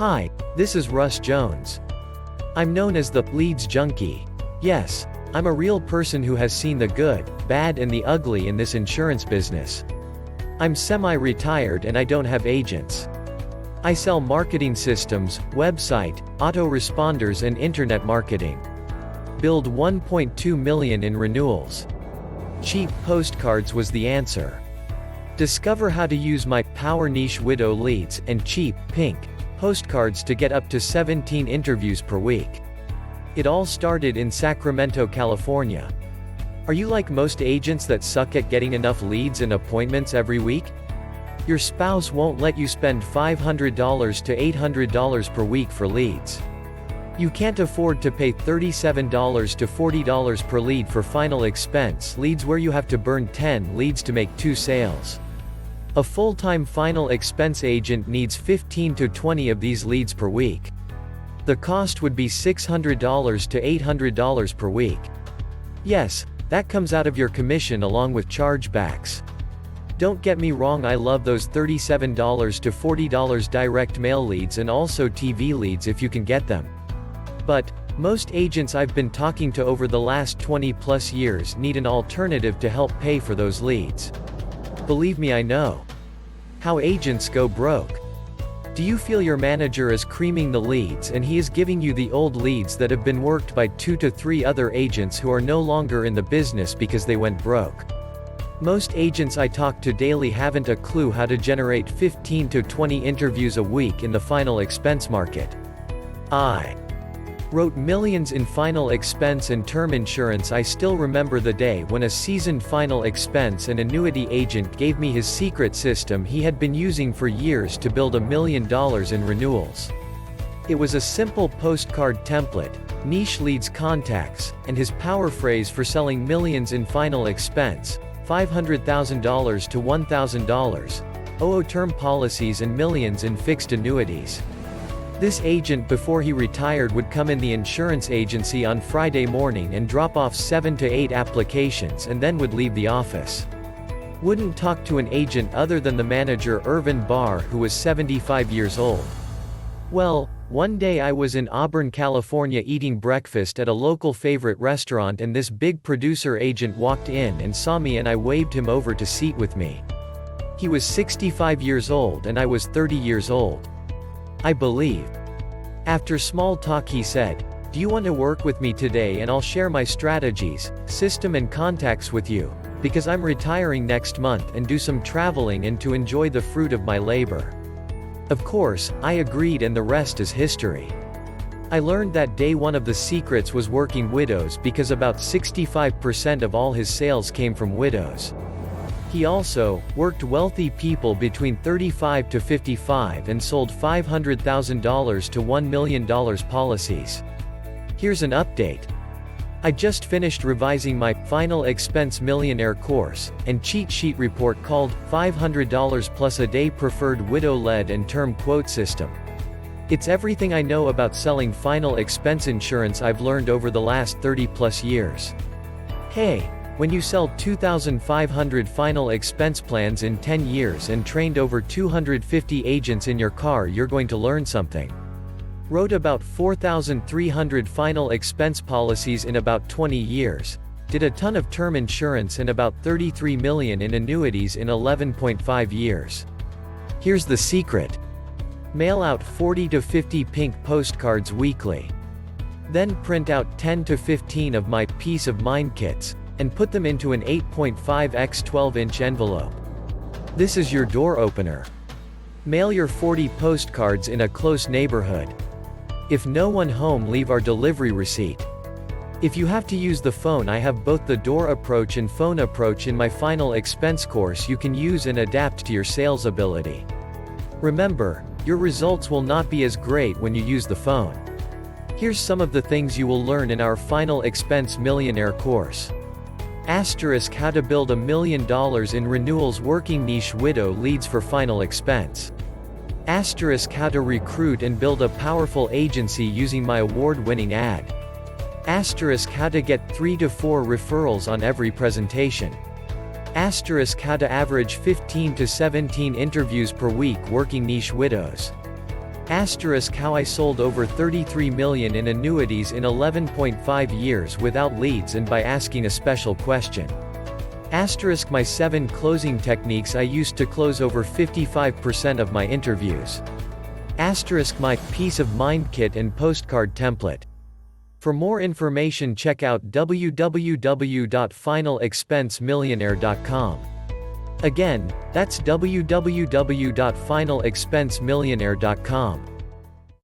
Hi, this is Russ Jones. I'm known as the leads junkie. Yes, I'm a real person who has seen the good, bad and the ugly in this insurance business. I'm semi-retired and I don't have agents. I sell marketing systems, website, autoresponders and internet marketing. Billed $1.2 million in renewals. Cheap postcards was the answer. Discover how to use my power niche widow leads and cheap, pink, postcards to get up to 17 interviews per week. It all started in Sacramento, California. Are you like most agents that suck at getting enough leads and appointments every week? Your spouse won't let you spend $500 to $800 per week for leads. You can't afford to pay $37 to $40 per lead for final expense leads where you have to burn 10 leads to make 2 sales. A full-time final expense agent needs 15 to 20 of these leads per week. The cost would be $600 to $800 per week. Yes, that comes out of your commission along with chargebacks. Don't get me wrong, I love those $37 to $40 direct mail leads and also TV leads if you can get them. But, most agents I've been talking to over the last 20+ years need an alternative to help pay for those leads. Believe me, I know how agents go broke. Do you feel your manager is creaming the leads and he is giving you the old leads that have been worked by 2 to 3 other agents who are no longer in the business because they went broke? Most agents I talk to daily haven't a clue how to generate 15 to 20 interviews a week in the final expense market. I wrote millions in final expense and term insurance. I still remember the day when a seasoned final expense and annuity agent gave me his secret system he had been using for years to build $1 million in renewals. It was a simple postcard template, niche leads contacts, and his power phrase for selling millions in final expense, $500,000 to $1,000, OO term policies and millions in fixed annuities. This agent before he retired would come in the insurance agency on Friday morning and drop off 7 to 8 applications and then would leave the office. Wouldn't talk to an agent other than the manager Irvin Barr, who was 75 years old. Well, one day I was in Auburn, California eating breakfast at a local favorite restaurant and this big producer agent walked in and saw me and I waved him over to seat with me. He was 65 years old and I was 30 years old. I believe. After small talk he said, "Do you want to work with me today and I'll share my strategies, system and contacts with you, because I'm retiring next month and do some traveling and to enjoy the fruit of my labor." Of course, I agreed and the rest is history. I learned that day one of the secrets was working widows because about 65% of all his sales came from widows. He also worked wealthy people between 35 to 55 and sold $500,000 to $1 million policies. Here's an update. I just finished revising my Final Expense Millionaire course and cheat sheet report called $500 Plus a Day Preferred Widow-Led and Term Quote System. It's everything I know about selling final expense insurance I've learned over the last 30+ years. Hey, when you sell 2,500 final expense plans in 10 years and trained over 250 agents in your car, you're going to learn something. Wrote about 4,300 final expense policies in about 20 years. Did a ton of term insurance and about $33 million in annuities in 11.5 years. Here's the secret. Mail out 40 to 50 pink postcards weekly. Then print out 10 to 15 of my Peace of Mind kits, and put them into an 8.5 x 12-inch envelope. This is your door opener. Mail your 40 postcards in a close neighborhood. If no one home, leave our delivery receipt. If you have to use the phone, I have both the door approach and phone approach in my final expense course you can use and adapt to your sales ability. Remember, your results will not be as great when you use the phone. Here's some of the things you will learn in our Final Expense Millionaire course. Asterisk how to build $1 million in renewals working niche widow leads for final expense. Asterisk how to recruit and build a powerful agency using my award-winning ad. Asterisk how to get 3 to 4 referrals on every presentation. Asterisk how to average 15 to 17 interviews per week working niche widows. Asterisk how I sold over 33 million in annuities in 11.5 years without leads and by asking a special question. Asterisk my 7 closing techniques I used to close over 55% of my interviews. Asterisk my peace of mind kit and postcard template. For more information check out www.finalexpensemillionaire.com. Again, that's www.finalexpensemillionaire.com.